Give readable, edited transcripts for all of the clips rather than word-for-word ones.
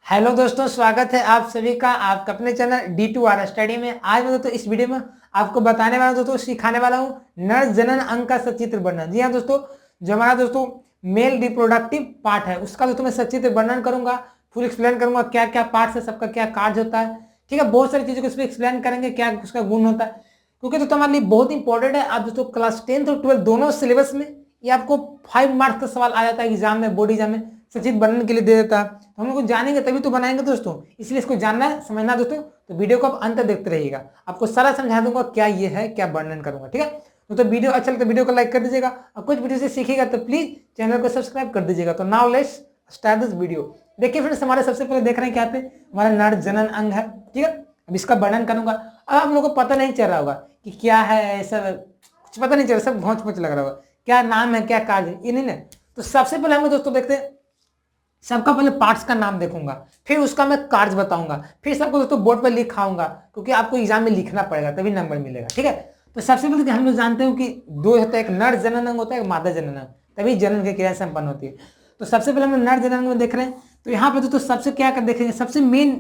Hello दोस्तों, स्वागत है आप सभी का आपका अपने चैनल D2R स्टडी में। आज मैं दोस्तों इस वीडियो में आपको बताने वाला दोस्तों सिखाने वाला हूँ नर जनन अंग का सचित्र वर्णन। जी हाँ दोस्तों, जो हमारा दोस्तों मेल रिप्रोडक्टिव पार्ट है उसका दोस्तों मैं सचित्र वर्णन करूंगा, फुल एक्सप्लेन करूंगा क्या क्या पार्ट है, सबका क्या कार्य होता है। ठीक है, बहुत सारी चीजों को इस पर एक्सप्लेन करेंगे, क्या उसका गुण होता है, क्योंकि दोस्तों हमारे लिए बहुत इंपॉर्टेंट है। आप दोस्तों क्लास 10th और 12 दोनों सिलेबस में ये आपको 5 मार्क्स का सवाल आ जाता है एग्जाम में, बोर्ड एग्जाम में सचित्र वर्णन के लिए दे देता है। तो हम लोग को जानेंगे तभी तो बनाएंगे दोस्तों, इसलिए इसको जानना है, समझना है दोस्तों। तो वीडियो को आप अंत तक देखते रहिएगा, आपको सारा समझा दूंगा क्या ये है, क्या वर्णन करूंगा। ठीक है, तो वीडियो अच्छा लगे तो वीडियो को लाइक कर दीजिएगा, और कुछ वीडियो से सीखिएगा तो प्लीज चैनल को सब्सक्राइब कर दीजिएगा। तो now let's start this video. देखिए फ्रेंड्स, हमारे सबसे पहले देख रहे हैं क्या पे हमारा नर जनन अंग है। ठीक है, अब इसका वर्णन करूंगा। अब आप लोगों को पता नहीं चल रहा होगा कि क्या है, ऐसा कुछ पता नहीं चल रहा, सब घोंच पोच लग रहा होगा, क्या नाम है, क्या कार्य है, ये नहीं ना। तो सबसे पहले हम दोस्तों देखते हैं, सबका पहले पार्ट्स का नाम देखूंगा, फिर उसका मैं कार्य बताऊंगा, फिर सबको दोस्तों बोर्ड पर लिखाऊंगा, क्योंकि आपको एग्जाम में लिखना पड़ेगा तभी नंबर मिलेगा। ठीक है, तो सबसे पहले हम लोग जानते हैं कि दो होता है, एक नर जनन अंग होता है, एक मादा जनन अंग, तभी जनन की क्रिया संपन्न होती है। तो सबसे पहले हम लोग नर जनन अंग में देख रहे हैं। तो यहाँ पे दोस्तों सबसे क्या कर देखेंगे, सबसे मेन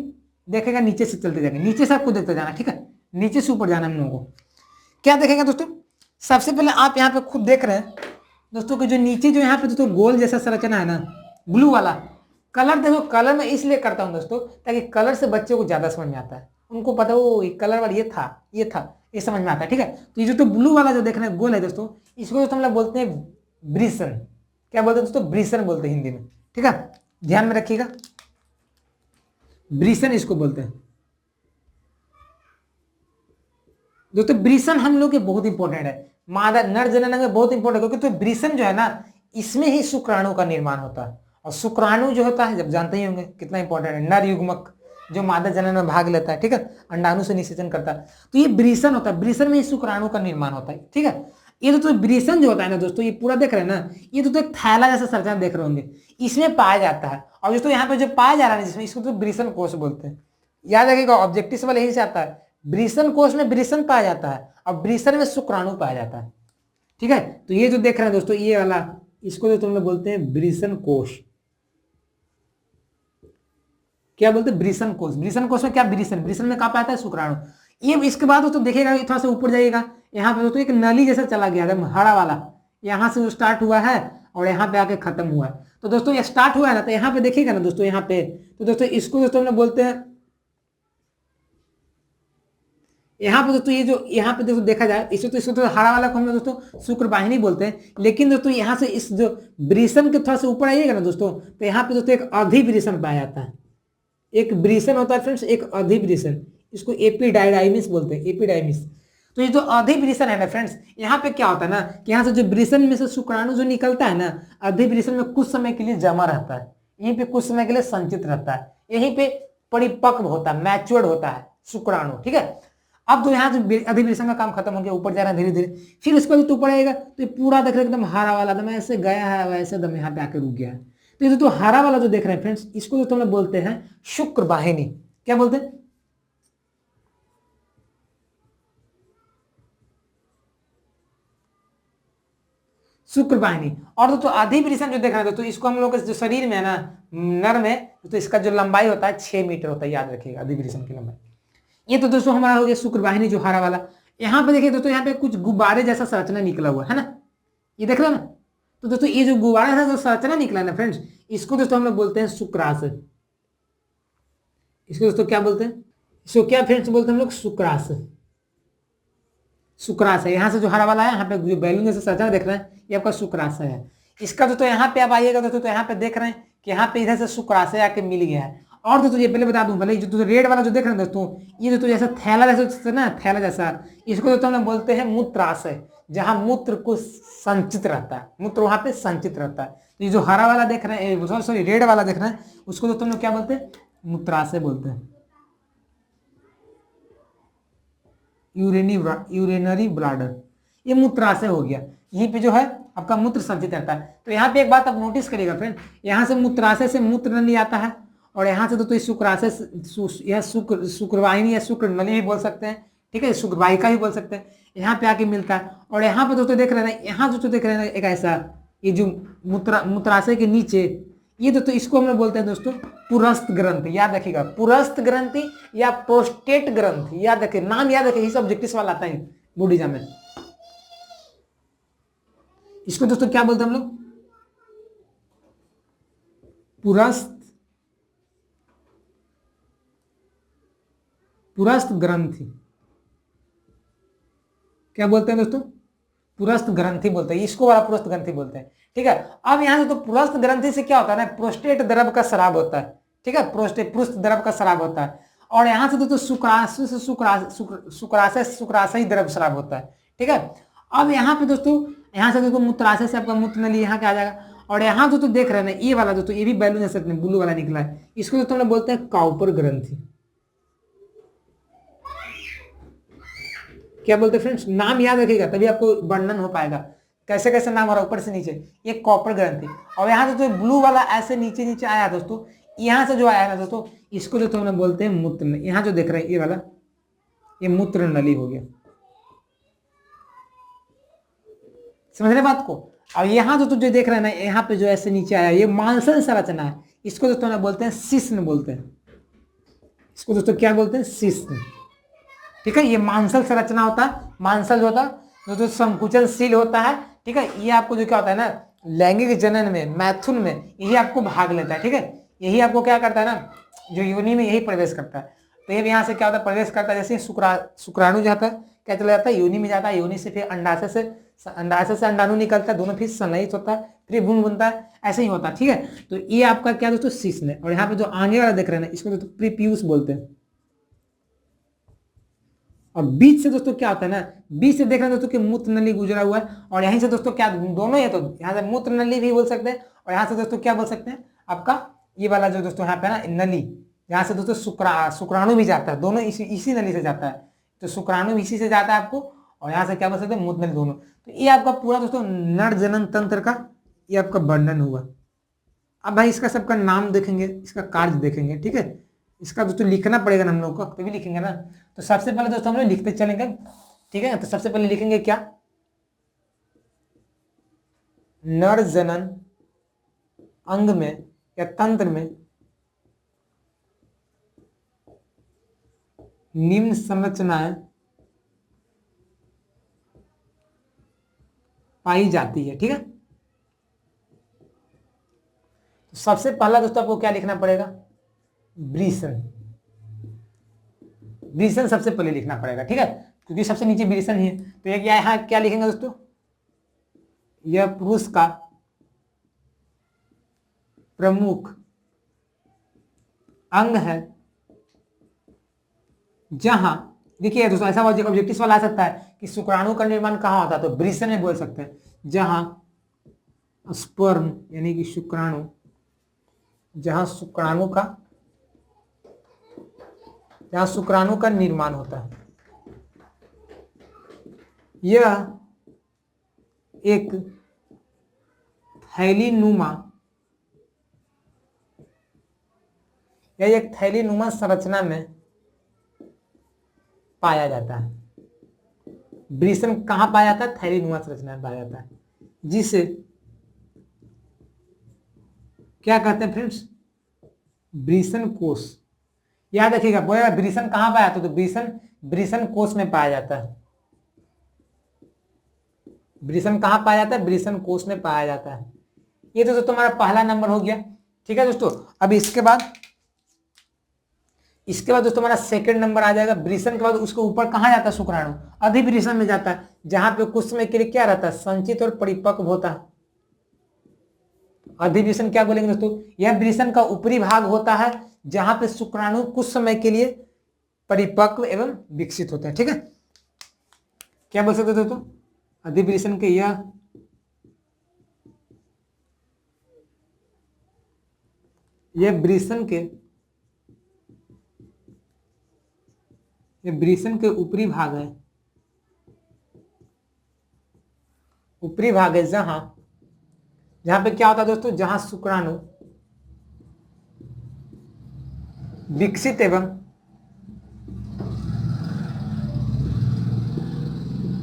देखेगा, नीचे से चलते जाएंगे, नीचे से आपको देखते जाना। ठीक है, नीचे से ऊपर जाना हम लोगों को। क्या देखेंगे दोस्तों, सबसे पहले आप यहाँ पे खुद देख रहे हैं दोस्तों कि जो नीचे जो यहाँ पे दोस्तों गोल जैसा संरचना है ना, ब्लू वाला कलर, देखो कलर मैं इसलिए करता हूँ दोस्तों ताकि कलर से बच्चों को ज्यादा समझ में आता है, उनको पता वो कलर वाला ये था, ये समझ में आता है। ठीक है, तो ये जो तो ब्लू वाला जो देख रहे हैं गोल है दोस्तों, इसको दोस्तों हम लोग बोलते हैं ब्रिसन। क्या बोलते हैं दोस्तों, ब्रिसन बोलते हैं हिंदी में। ठीक है, ध्यान में रखिएगा, ब्रिसन इसको बोलते हैं दोस्तों। ब्रिसन हम लोग के बहुत इंपॉर्टेंट है, मादा नर जनन अंग में बहुत इंपॉर्टेंट है, क्योंकि तो ब्रिसन जो है ना, इसमें ही शुक्राणु का निर्माण होता है। और शुक्राणु जो होता है, जब जानते ही होंगे कितना इंपॉर्टेंट है, नर युग्मक जो मादा जनन में भाग लेता है। ठीक है, अंडाणु से निषेचन करता है, तो ये ब्रिसन होता है, ब्रिसन में ही शुक्राणु का निर्माण होता है। ठीक है, ये तो ब्रिसन जो होता है ना दोस्तों, ये पूरा देख रहे हैं ना, ये तो एक थैला जैसा संरचना देख रहे होंगे, इसमें पाया जाता है। और दोस्तों यहाँ पे जो पाया जा रहा है जिसमें, इसको तो ब्रिसन कोश बोलते हैं। याद रखिएगा, ऑब्जेक्टिव सवाल यही से आता है, ब्रिसन कोश में ब्रिसन पाया जाता है और ब्रिसन में शुक्राणु पाया जाता है। ठीक है, तो ये जो देख रहे हैं दोस्तों, ये वाला, इसको जो तुम लोग बोलते हैं ब्रिसन कोश। क्या बोलते हैं, ब्रिसन कोश। ब्रिसन कोश में क्या, ब्रिसन, ब्रिसन में कहा पाता है शुक्राणु। ये इसके बाद दोस्तों देखिएगा, थोड़ा सा ऊपर जाइएगा, यहाँ पे दोस्तों एक नली जैसा चला गया है, हरा वाला, यहाँ से स्टार्ट हुआ है और यहाँ पे आके खत्म हुआ है। तो दोस्तों ये स्टार्ट हुआ है ना, तो यहाँ पे देखिएगा ना दोस्तों, यहाँ पे तो दोस्तों इसको दोस्तों हम लोग बोलते हैं, यहाँ पे दोस्तों ये जो यहाँ पे दोस्तों देखा जाए, इसको तो हरा वाला को हम लोग दोस्तों शुक्र वाहिनी बोलते हैं। लेकिन दोस्तों यहाँ से इस जो ब्रिसन के थोड़ा सा ऊपर आइएगा ना दोस्तों, तो यहाँ पे दोस्तों एक अधिब्रिसन पाया जाता है। एक ब्रिसन होता है फ्रेंड्स, एक अधिब्रिसन, इसको एपिडाइडाइमिस बोलते हैं, एपिडाइमिस। तो ये जो अधिब्रिसन है ना फ्रेंड्स, यहाँ पे क्या होता है ना कि यहाँ से जो ब्रिसन में से शुक्राणु जो निकलता है ना, अधिब्रिसन में कुछ समय के लिए जमा रहता है, यहीं पे कुछ समय के लिए संचित रहता है, यहीं पे परिपक्व होता है, मैच्योर्ड होता है शुक्राणु। ठीक है, अब तो यहाँ से अधिवेशन का काम खत्म हो गया, ऊपर जा रहा है धीरे धीरे, फिर उसके बाद तो ऊपर आएगा तो ये पूरा देख रहे एकदम हरा वाला, एकदम ऐसे गया है वैसे एकदम यहाँ पे आके रुक गया है। तो ये तो हरा वाला जो देख रहे हैं फ्रेंड्स, इसको तो हम लोग बोलते हैं शुक्र वाहिनी। क्या बोलते हैं, शुक्र वाहिनी। और तो अधिवेशन जो देख रहे हैं तो इसको हम लोग जो शरीर में है ना, नर में, तो इसका जो लंबाई होता है 6 मीटर होता है, याद रखिएगा अधिवेशन की लंबाई। ये तो दोस्तों हमारा हो गया शुक्र वाहिनी जो हरा वाला। यहाँ पे देखिए दोस्तों, यहाँ पे कुछ गुब्बारे जैसा संरचना निकला हुआ है ना, ये देख रहे हो ना। तो दोस्तों ये जो गुब्बारा है जो संरचना निकला है ना फ्रेंड्स, इसको दोस्तों हम लोग बोलते हैं शुक्राशय। इसको दोस्तों क्या बोलते हैं, इसको क्या फ्रेंड्स बोलते हैं हम लोग, शुक्राशय। शुक्राशय, यहाँ से जो हरा वाला है, यहाँ पे जो बैलून जैसा संरचना देख रहे हैं, ये आपका शुक्राशय है। इसका दोस्तों यहाँ पे आप आइएगा दोस्तों, तो यहाँ पे देख रहे हैं कि यहाँ पे इधर से शुक्राशय आके मिल गया है। और दोस्तों ये पहले बता दूं, पहले जो रेड वाला जो देख रहे हैं दोस्तों, ये दोस्तों जैसा थैला जैसा ना, थैला जैसा, इसको दोस्तों हम बोलते हैं मूत्राशय, जहां मूत्र को संचित रहता है, मूत्र वहां पे संचित रहता है। तो ये जो हरा वाला देख रहे हैं, सॉरी रेड वाला देख रहे हैं, उसको दोस्तों हम लोग क्या बोलते हैं, मूत्राशय बोलते हैं, यूरिनरी ब्लाडर, ये मूत्राशय हो गया। यहीं पे जो है आपका मूत्र संचित रहता है। तो यहाँ पे एक बात आप नोटिस करिएगा फ्रेंड, यहाँ से मूत्राशय से मूत्र नली आता है, और यहाँ से तो शुक्राशय, यह शुक्रवाहिनी या शुक्र नली भी बोल सकते हैं। ठीक है, शुक्रवाहिका भी बोल सकते हैं, यहाँ पे आके मिलता है। और यहाँ पे दोस्तों देख रहे हैं, यहाँ दोस्तों देख रहे हैं एक ऐसा, ये जो मूत्राशय के नीचे ये दोस्तों इसको हम लोग बोलते हैं दोस्तों पुरस्थ ग्रंथि। याद रखिएगा, पुरस्थ ग्रंथि या प्रोस्टेट ग्रंथि, याद रखिए, नाम याद रखिए, इस ऑब्जेक्टिव सवाल आता है बोर्ड एग्जाम में। इसको दोस्तों क्या बोलते हैं हम लोग, पुरस्थ, पुरस्थ ग्रंथि। क्या बोलते हैं दोस्तों, पुरस्थ ग्रंथि बोलते हैं, इसको वाला पुरस्थ ग्रंथि बोलते हैं। ठीक है, अब यहां से तो पुरस्थ ग्रंथि से क्या होता है ना, प्रोस्टेट द्रव का स्राव होता है। ठीक है, प्रोस्टेट पृष्ठ द्रव का स्राव होता है। और यहां से दोस्तों शुक्राशय से शुक्राशय द्रव स्राव होता है। ठीक है, अब यहाँ पे दोस्तों, यहाँ से दोस्तों मूत्राशय से आपका मूत्र नली यहाँ क्या आ जाएगा। और यहाँ दोस्तों देख रहे हैं ना, ये वाला दोस्तों, ये भी बैलून जैसे ब्लू वाला निकला है, इसको दोस्तों हम लोग बोलते हैं काउपर ग्रंथि। क्या बोलते हैं फ्रेंड्स, नाम याद रखिएगा तभी आपको वर्णन हो पाएगा, कैसे कैसे नाम हो रहा है ऊपर से नीचे। ये कॉपर ग्रंथि। और यहाँ से जो ब्लू वाला ऐसे नीचे नीचे आया दोस्तों, यहाँ से जो आया ना दोस्तों, इसको जो हम बोलते हैं मूत्र। यहाँ जो देख रहे हैं ये वाला, ये मूत्र नली हो गया। समझ रहे बात को। और यहाँ जो देख रहे हैं ना, यहाँ पे जो ऐसे नीचे आया, ये मांसल संरचना है, इसको दोस्तों ना बोलते हैं शिश्न बोलते हैं। इसको दोस्तों क्या बोलते हैं, शिश्न। ठीक है, ये मांसल संरचना होता है। मांसल जो होता है जो संकुचनशील होता है। ठीक है, ये आपको जो क्या होता है ना, लैंगिक जनन में, मैथुन में यही आपको भाग लेता है। ठीक है, यही आपको क्या करता है ना, जो योनि में यही प्रवेश करता है। तो ये यहाँ से क्या होता है, प्रवेश करता है। जैसे शुक्राणु जाता है, क्या चला जाता है, योनि में जाता है, योनि से फिर अंडाशय से अंडाणु निकलता है, दोनों फिर संलयित होता है, फिर भ्रूण बनता है, ऐसे ही होता है। ठीक है, तो ये आपका क्या दोस्तों, शिश्न है। और यहाँ पे जो आगे वाला देख रहे हैं ना, इसको दोस्तों प्रीपियूस बोलते हैं। और बीच से दोस्तों क्या होता है ना, बीच से देख रहे हैं दोस्तों कि मूत्र नली गुजरा हुआ है। और यहीं से दोस्तों क्या, दोनों है, तो यहाँ से मूत्र नली भी बोल सकते हैं, और यहाँ से दोस्तों क्या बोल सकते हैं, आपका ये वाला जो दोस्तों यहाँ पे ना नली, यहाँ से दोस्तों शुक्राणु भी जाता है, दोनों इसी नली से जाता है। तो शुक्राणु इसी से जाता है आपको, और यहाँ से क्या बोल सकते हैं, मूत्र नली, दोनों। तो ये आपका पूरा दोस्तों नर जनन तंत्र का ये आपका वर्णन हुआ। अब भाई इसका सबका नाम देखेंगे, इसका कार्य देखेंगे। ठीक है, इसका दोस्तों लिखना पड़ेगा ना हम लोग को, तभी लिखेंगे ना। तो सबसे पहले दोस्तों हम लोग लिखते चलेंगे। ठीक है, तो सबसे पहले लिखेंगे क्या, नर जनन अंग में या तंत्र में निम्न संरचनाएं पाई जाती है। ठीक है, तो सबसे पहला दोस्तों आपको क्या लिखना पड़ेगा, ब्रीसन। ब्रीसन सबसे पहले लिखना पड़ेगा। ठीक है, क्योंकि सबसे नीचे ब्रीसन ही है। तो ये यहाँ क्या लिखेंगे दोस्तों, यह पुरुष का प्रमुख अंग है, जहां, देखिए दोस्तों ऐसा ऑब्जेक्टिव सवाल आ सकता है कि शुक्राणु का निर्माण कहाँ होता है, तो ब्रीसन में बोल सकते हैं, जहां स्पर्म यानी कि शुक्राणु, जहां शुक्राणु का निर्माण होता है। यह एक थैलीनुमा संरचना में पाया जाता है। ब्रीसन कहां पाया जाता है, थैलीनुमा संरचना में पाया जाता है, जिसे क्या कहते हैं फ्रेंड्स, ब्रीसन कोष। याद रखिएगा, बोलेगा ब्रीसन कहां पाया, तो ब्रीसन कोष में पाया जाता है। ब्रीसन कहां पाया जाता है, ब्रीसन कोष में पाया जाता है। ये दोस्तों तुम्हारा पहला नंबर हो गया। ठीक है दोस्तों, अब इसके बाद दोस्तों हमारा सेकंड नंबर आ जाएगा। ब्रीसन के बाद उसके ऊपर कहां जाता है, शुक्राणु, अधिब्रीसन में जाता है, जहां पे कुछ समय के लिए क्या रहता है, संचित और परिपक्व होता है। अधिब्रीसन क्या बोलेंगे दोस्तों, यह ब्रीसन का ऊपरी भाग होता है, जहां पे शुक्राणु कुछ समय के लिए परिपक्व एवं विकसित होता है। ठीक है, क्या बोल सकते दोस्तों, अधिब्रीसन के यह ब्रीसन के ऊपरी भाग है, जहां पे क्या होता है दोस्तों, जहां शुक्राणु विकसित एवं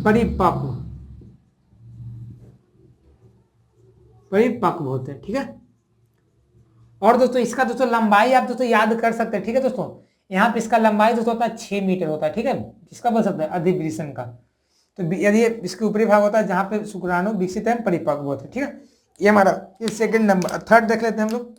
परिपक्व होते हैं। ठीक है, और दोस्तों इसका दोस्तों लंबाई आप दोस्तों याद कर सकते हैं, ठीक है दोस्तों। यहाँ पे इसका लंबाई दोस्तों होता है 6 मीटर होता है, ठीक है। इसका बोल सकते हैं अधिवृषण का। तो यदि इसके ऊपरी भाग होता है जहाँ पे शुक्राणु विकसित है परिपक्व होते हैं, ठीक है। ये हमारा ये सेकंड नंबर। थर्ड देख लेते हैं हम लोग।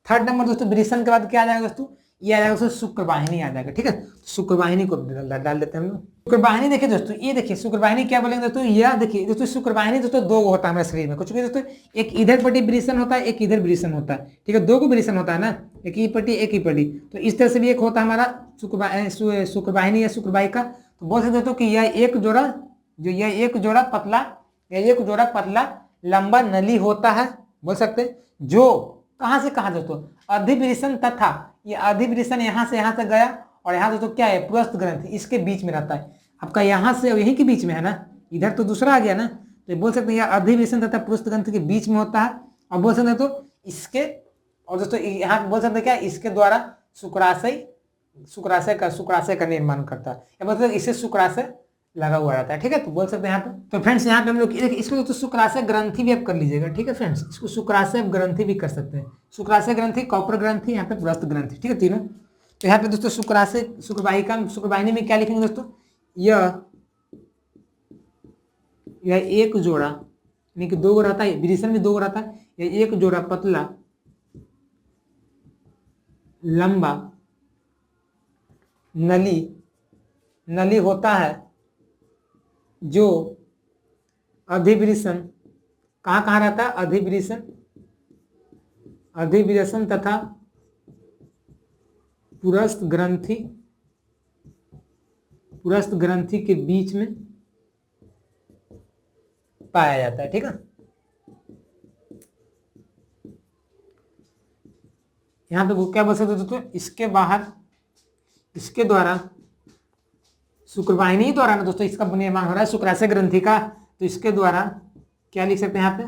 थर्ड नंबर दोस्तों वृषण के बाद क्या आ जाएगा दोस्तों, ये आ जाएगा दोस्तों शुक्रवाहिनी आ जाएगा, ठीक है। शुक्रवाहिनी को डाल देते हैं हम लोग। शुक्रवाहिनी देखिए दोस्तों, ये देखिए शुक्रवाहिनी क्या बोलेंगे दोस्तों, यह देखिए दोस्तों शुक्रवाहिनी दोस्तों दो होता है हमारे शरीर में। कुछ भी दोस्तों, एक इधर पट्टी वृषण होता है, एक इधर वृषण होता है, ठीक है। दो को वृषण होता है ना, एक ही पट्टी एक ही पट्टी। तो इस तरह से भी एक होता है हमारा शुक्रवाहिनी या शुक्रवाहिका। तो बोल सकते दोस्तों कि यह एक जोड़ा, जो यह एक जोड़ा पतला, यह एक जोड़ा पतला लंबा नली होता है, बोल सकते हैं। जो कहां से कहां दोस्तों, अधिवृषण तथा ये अधिवृषण यहाँ से गया, और यहाँ दोस्तों क्या है पुरस्थ ग्रंथि, इसके बीच में रहता है आपका, यहाँ से और यहीं के बीच में है ना, इधर तो दूसरा आ गया ना। तो बोल सकते हैं यह अधिवृषण तथा पुरस्थ ग्रंथि के बीच में होता है। और बोल सकते हैं तो इसके, और दोस्तों यहाँ बोल सकते हैं क्या, इसके द्वारा शुक्राशय का निर्माण करता है, या मतलब इससे शुक्राशय लगा हुआ रहता है, ठीक है। तो बोल सकते हैं यहाँ पे। तो फ्रेंड्स यहाँ पे हम लोग इसको तो शुक्राशय ग्रंथि भी आप कर लीजिएगा, ठीक है फ्रेंड्स। इसको शुक्राशय ग्रंथि भी कर सकते हैं। शुक्राशय ग्रंथि, कॉपर ग्रंथि, यहाँ पे पुरस्थ ग्रंथि, ठीक है तीनों। तो यहाँ पे दोस्तों शुक्राशय शुक्रवाहिनी में क्या लिखेंगे दोस्तों, यह एक जोड़ा, यानी कि दो रहता है, वृषण में दो रहता है, यह एक जोड़ा पतला लंबा नली होता है, जो अधिवृषण कहाँ कहाँ रहता है, अधिवृषण तथा पुरस्थ ग्रंथि के बीच में पाया जाता है, ठीक है। यहां पे वो क्या बोल सकते दोस्तों, इसके बाहर, इसके द्वारा शुक्रवाहिनी द्वारा ना दोस्तों इसका निर्माण हो रहा है शुक्राशय ग्रंथि का। तो इसके द्वारा क्या लिख सकते हैं यहाँ पे,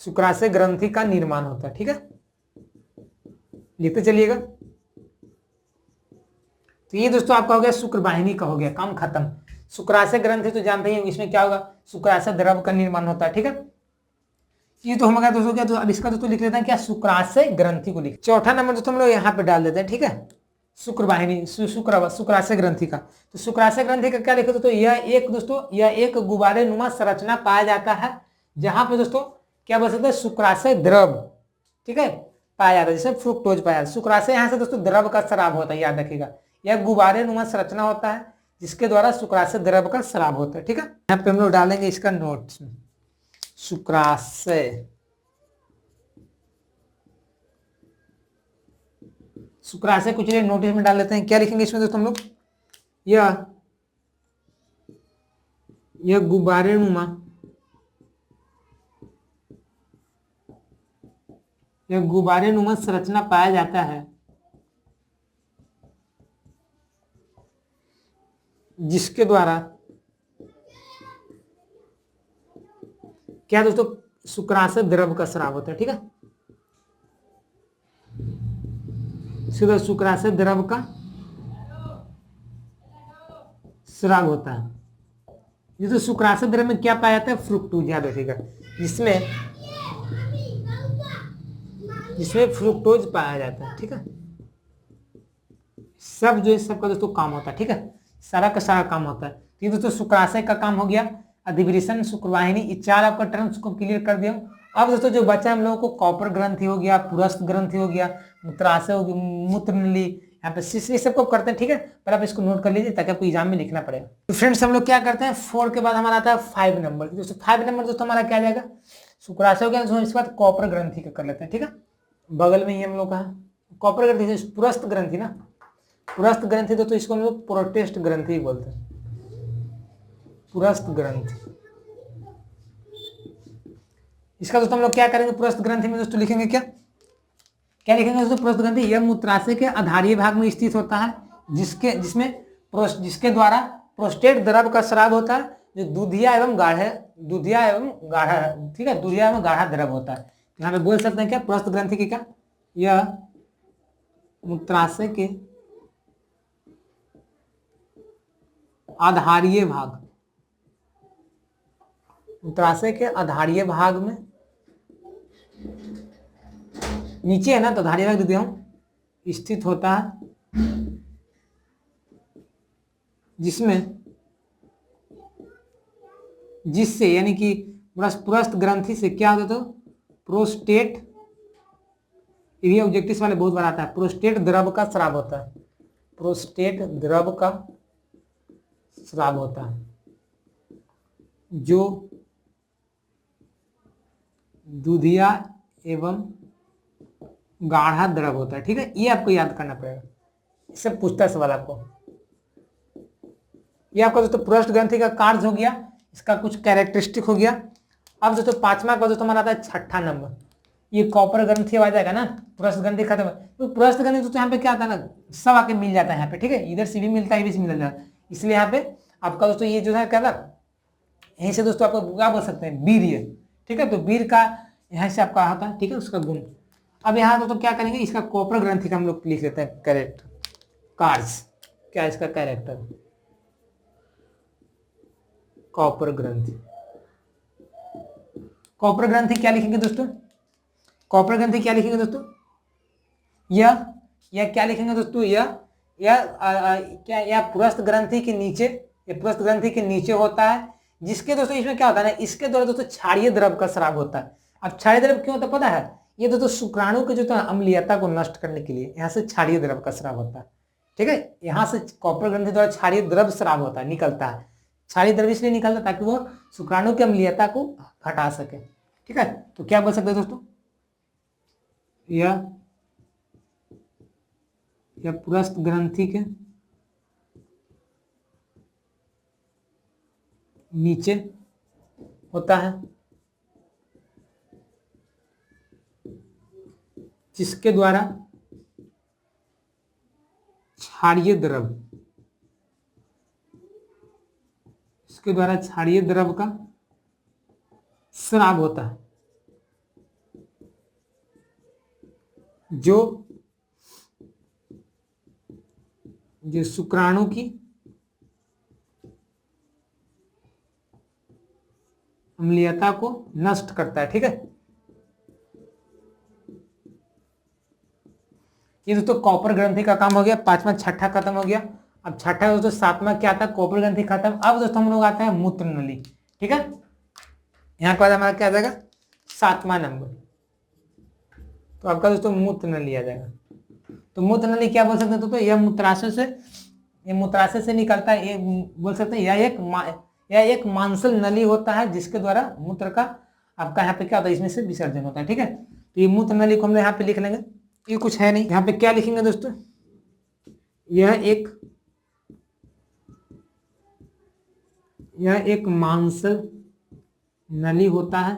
शुक्राशय ग्रंथि का निर्माण होता है, ठीक है। लिखते चलिएगा। तो ये दोस्तों आपका हो गया शुक्रवाहिनी का, हो गया काम खत्म। शुक्राशय ग्रंथि तो जानते हैं इसमें क्या होगा, शुक्राशय द्रव का निर्माण होता है, ठीक है। ये तो हम दोस्तों क्या, तो अब इसका दोस्तों लिख लेते हैं क्या, शुक्राशय ग्रंथि को लिख। चौथा नंबर दोस्तों हम लोग यहाँ पे डाल देते हैं, ठीक है। शुक्रवाहिनी शुक्राशय ग्रंथि का। तो शुक्राशय ग्रंथि का क्या लिखे दोस्तों, यह एक गुब्बारे नुमा संरचना पाया जाता है, जहां पे दोस्तों क्या बोल सकते हैं, शुक्राशय द्रव, ठीक है, पाया जाता है, जैसे फ्रुक्टोज पाया जाता है। शुक्राशय यहाँ से दोस्तों द्रव का स्राव होता है, याद रखिएगा। यह गुब्बारे नुमा संरचना होता है जिसके द्वारा शुक्राशय द्रव का स्राव होता है, ठीक है। यहाँ पे हम लोग डालेंगे इसका नोट्स, शुक्राशय कुछ नोटिस में डाल लेते हैं। क्या लिखेंगे इसमें दोस्तों हम लोग, यह गुब्बारे नुमा संरचना पाया जाता है, जिसके द्वारा क्या दोस्तों, शुक्राशय द्रव का स्राव होता है, ठीक है। सीधा शुक्राशय द्रव का स्राव होता है। ये तो शुक्राशय द्रव में क्या पाया जाता है, फ्रुक्टोज, याद रखिएगा, जिसमें फ्रुक्टोज पाया जाता है, ठीक है। सब जो है सबका दोस्तों काम होता है, ठीक है, सारा का सारा काम होता है। तो ये दोस्तों शुक्राशय का काम हो गया, अधिवृषण, शुक्रवाहिनी, ये चार आपका टर्म्स को क्लियर कर दिया। अब दोस्तों जो बचा हम लोगों को, कॉपर ग्रंथि हो गया, पुरस्थ ग्रंथि हो गया, मूत्राशय हो गया, मूत्र नली, यहाँ पे ये सबको करते हैं, ठीक है। पर आप इसको नोट कर लीजिए ताकि आपको एग्जाम में लिखना पड़ेगा। तो फ्रेंड्स हम लोग क्या करते हैं, 4 के बाद हमारा आता है 5 नंबर। दोस्तों 5 नंबर दोस्तों हमारा क्या जाएगा, शुक्राशय हो गया, इसके बाद कॉपर ग्रंथि का कर लेते हैं, ठीक है। बगल में ही हम लोग का कॉपर ग्रंथि, पुरस्थ ग्रंथि ना, पुरस्थ ग्रंथि दोस्तों इसको हम लोग प्रोटेस्ट ग्रंथि बोलते हैं, पुरस्थ ग्रंथि। इसका दोस्तों हम लोग क्या करेंगे, पुरस्थ ग्रंथि में दोस्तों लिखेंगे क्या लिखेंगे दोस्तों, पुरस्थ ग्रंथि यह मूत्राशय के आधारीय भाग में स्थित होता है, जिसके द्वारा प्रोस्टेट द्रव का स्राव होता है, जो दूधिया एवं गाढ़ा, ठीक है, दूधिया एवं गाढ़ा द्रव होता है। यहाँ पे बोल सकते हैं क्या, पुरस्थ ग्रंथि की क्या, यह मूत्राशय के आधारीय भाग मूत्राशय के आधारीय भाग में, नीचे है ना तो आधारीय भाग दे दिया हूं, स्थित होता है, जिसमें जिससे यानी कि पुरस्थ ग्रंथि से क्या होता है, तो प्रोस्टेट, ये ऑब्जेक्टिव वाले बहुत बार आता है, प्रोस्टेट द्रव का स्राव होता है, प्रोस्टेट द्रव का स्राव होता है, जो दूधिया एवं गाढ़ा द्रव होता है। ठीक है, ये आपको याद करना पड़ेगा, इससे पूछता है सवाल आपको। ये आपका दोस्तों पुरस्थ ग्रंथि का कार्य हो गया, इसका कुछ कैरेक्टरिस्टिक हो गया। अब दोस्तों पांचवा का दोस्तों हमारा आता है छठा नंबर, ये कॉपर ग्रंथि आ जाएगा ना, पुरस्थ ग्रंथि खत्म है, तो पुरस्थ ग्रंथि दोस्तों यहाँ पे क्या आता है ना, सब आके मिल जाता है यहाँ पे। ठीक है, इधर से भी मिलता है, इधर से मिल जाता है, इसलिए यहाँ पे आपका दोस्तों ये जो है क्या था, यहीं से दोस्तों आपको क्या बोल सकते हैं, वीर्य। ठीक है, तो वीर का यहाँ से आपका आता है, ठीक है, उसका गुण। अब यहाँ दोस्तों क्या करेंगे, इसका कॉपर ग्रंथि का हम लोग लिख लेते हैं कैरेक्टर, कार्स, क्या इसका कैरेक्टर, कॉपर ग्रंथि। कॉपर ग्रंथि क्या लिखेंगे दोस्तों, कॉपर ग्रंथि क्या लिखेंगे दोस्तों, यह क्या लिखेंगे दोस्तों, क्या यह पुरस्थ ग्रंथि के नीचे, ये पुरस्थ ग्रंथि के नीचे होता है, जिसके दोस्तों इसमें क्या होता है ना, इसके द्वारा दोस्तों क्षारीय द्रव का स्राव होता है। अब क्षारीय द्रव क्यों होता है पता है, ये दोस्तों शुक्राणु के जो अम्लीयता को नष्ट करने के लिए यहाँ से क्षारीय द्रव का स्राव होता है। ठीक है, यहाँ से कॉपर ग्रंथि द्वारा क्षारीय द्रव स्राव होता है, निकलता है, क्षारीय द्रव इसलिए निकलता है ताकि वो शुक्राणु की अम्लीयता को हटा सके। ठीक है, तो क्या बोल सकते हैं दोस्तों, यह पुरस्थ ग्रंथि के नीचे होता है, जिसके द्वारा क्षारीय द्रव, इसके द्वारा क्षारीय द्रव का स्राव होता है, जो शुक्राणु की अम्लीयता को नष्ट करता है। ठीक है, ये दोस्तों कॉपर ग्रंथि का काम हो गया, पांचवा छठा खत्म हो गया। अब छठा दोस्तों सातवां क्या आता है, कॉपर ग्रंथि खत्म। अब दोस्तों हम लोग आते हैं मूत्र नली। ठीक है, यहाँ के बाद हमारा क्या आ जाएगा, सातवां नंबर, तो आपका दोस्तों मूत्र नली आ जाएगा। तो मूत्र नली क्या बोल सकते हैं दोस्तों, यह मूत्राशय से निकलता है, ये बोल सकते हैं यह एक मांसल नली होता है, जिसके द्वारा मूत्र का आपका यहाँ पे क्या होता है, इसमें से विसर्जन होता है। ठीक है, तो ये मूत्र नली को हम लोग यहाँ पे लिख लेंगे, ये कुछ है नहीं, यहाँ पे क्या लिखेंगे दोस्तों, यह एक मांसल नली होता है,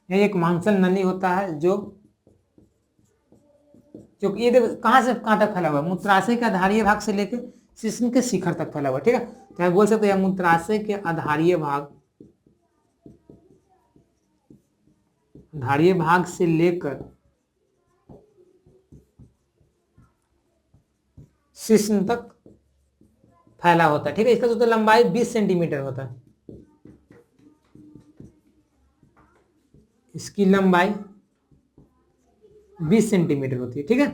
यह एक मांसल नली होता है, जो ये देखो कहाँ से कहाँ तक फैला हुआ है, मूत्राशय के आधारीय भाग से लेकर शिश्न के शिखर तक फैला हुआ है। ठीक है, तो आप बोल सकते हैं मूत्राशय के आधारीय भाग से लेकर शिश्न तक फैला होता है। ठीक है, इसका तो लंबाई 20 सेंटीमीटर होता है, इसकी लंबाई 20 सेंटीमीटर होती है। ठीक है,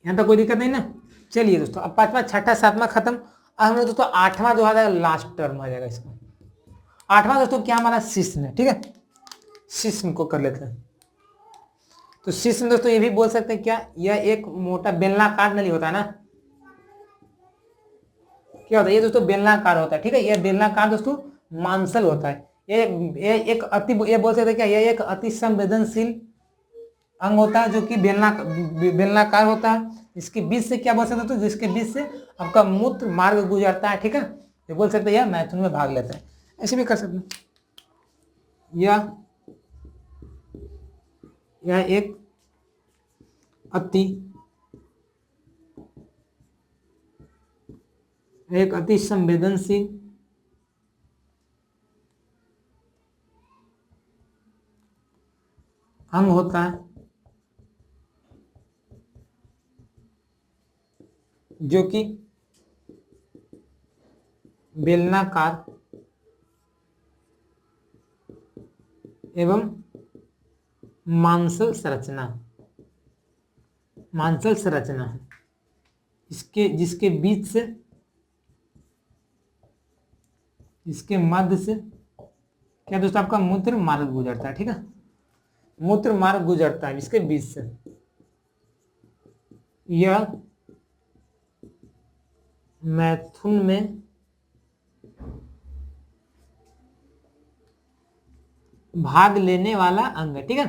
यहाँ तक कोई दिक्कत नहीं ना। चलिए दोस्तों, अब पांचवा छठा सातवां खत्म। अब हम लोग दोस्तों आठवां जो आ जाएगा, लास्ट टर्म आ जाएगा इसका। आठवां दोस्तों क्या हमारा शिश्न है। ठीक है, शिश्न को कर लेते हैं। तो शिश्न दोस्तों ये भी बोल सकते हैं क्या, यह एक मोटा बेलनाकार नली होता है ना, क्या होता है ये दोस्तों, बेलनाकार होता है। ठीक है, यह बेलनाकार दोस्तों मांसल होता है, ये बोल सकते हैं क्या, यह एक अति संवेदनशील अंग होता है, जो कि बेलनाकार होता है। इसके बीच से क्या बोल सकते हैं, जिसके बीच से आपका मूत्र मार्ग गुजरता है। ठीक है, ये बोल सकते हैं मैथुन में भाग लेते हैं, ऐसे भी कर सकते हैं। यह एक अति संवेदनशील अंग होता है, जो कि बेलनाकार एवं मांसल संरचना, मांसल संरचना इसके जिसके बीच से, इसके मध्य से क्या दोस्तों आपका मूत्र मार्ग गुजरता है। ठीक है, मूत्र मार्ग गुजरता है इसके बीच से। यह मैथुन में भाग लेने वाला अंग है। ठीक है,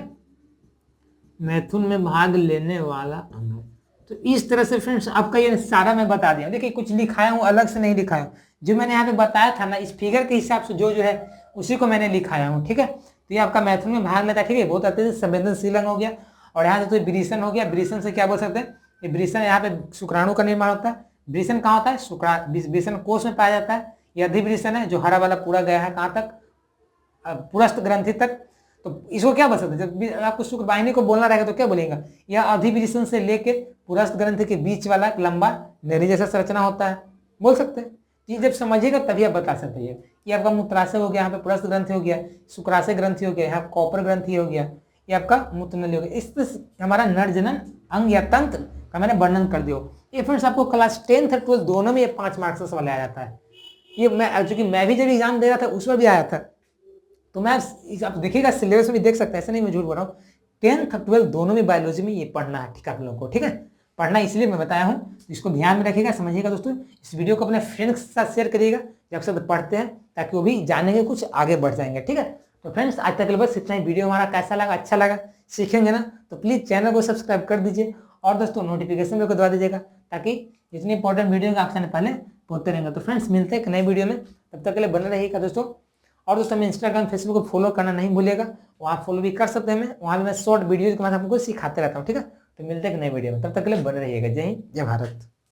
मैथुन में भाग लेने वाला अंग है। तो इस तरह से फ्रेंड्स आपका ये सारा मैं बता दिया। देखिए कुछ लिखाया हूँ, अलग से नहीं लिखाया हूँ, जो मैंने यहाँ पे बताया था ना इस फिगर के हिसाब से जो जो है उसी को मैंने लिखाया हूँ। ठीक है, तो ये आपका मैथुन में भाग लेता है। ठीक है, बहुत अत्यधिक संवेदनशील अंग हो गया। और यहाँ से तो ब्रीसन हो गया। ब्रीसन से क्या बोल सकते हैं, ये ब्रीसन यहाँ पे शुक्राणु का निर्माण होता है। ब्रीसन कहाँ होता है, ब्रीसन कोष में पाया जाता है। ये अधिब्रीसन है जो हरा वाला पूरा गया है कहाँ तक, पुरस्थ ग्रंथि तक। तो इसको क्या बोल सकते हैं, जब आपको शुक्र वाहिनी को बोलना रहेगा तो क्या बोलेगा, यह अधिब्रीसन से लेके पुरस्थ ग्रंथि के बीच वाला एक लंबा नेरी जैसा संरचना होता है, बोल सकते हैं। ये जब समझिएगा तभी आप बता सकते हैं। ये आपका मूत्राशय हो गया, यहाँ पे पुरस्थ ग्रंथि हो गया, शुक्राशय ग्रंथि हो गया, यहाँ कॉपर ग्रंथि हो गया, ये आपका मूत्र नली हो गया। इस तरह हमारा नर जनन अंग या तंत्र का मैंने वर्णन कर दिया। ये फ्रेंड्स आपको क्लास 10th और 12th दोनों में ये 5 मार्क्स का सवाल आ जाता है। ये मैं चूंकि मैं भी जब एग्जाम दे रहा था उसमें भी आया था, तो मैं आप देखिएगा सिलेबस में देख सकते हैं, ऐसा नहीं मैं झूठ बोल रहा हूँ। 10th और 12th दोनों में बायोलॉजी में ये पढ़ना है। ठीक है, आप लोगों को ठीक है पढ़ना, इसलिए मैं बताया हूँ, इसको ध्यान में रखिएगा, समझिएगा दोस्तों। इस वीडियो को अपने फ्रेंड्स के साथ शेयर करिएगा जब सब पढ़ते हैं, ताकि वो भी जानेंगे, कुछ आगे बढ़ जाएंगे। ठीक है, तो फ्रेंड्स आज तक के लिए बस इतना ही। वीडियो हमारा कैसा लगा, अच्छा लगा, सीखेंगे ना, तो प्लीज़ चैनल को सब्सक्राइब कर दीजिए और दोस्तों नोटिफिकेशन बेल को दबा दीजिएगा, ताकि जितनी इंपॉर्टेंट वीडियो का आपसे पहले पहुंचते रहेंगे। तो फ्रेंड्स मिलते हैं एक नई वीडियो में, तब तक के लिए बने रहिएगा दोस्तों। और दोस्तों मैं इंस्टाग्राम फेसबुक को फॉलो करना नहीं भूलिएगा, वहाँ फॉलो भी कर सकते हैं। मैं वहाँ भी मैं शॉर्ट वीडियो के माध्यम आपको सिखाते रहता हूँ। ठीक है, तो मिलते हैं एक नई वीडियो में, तब तक के लिए बने रहिएगा। जय हिंद, जय भारत।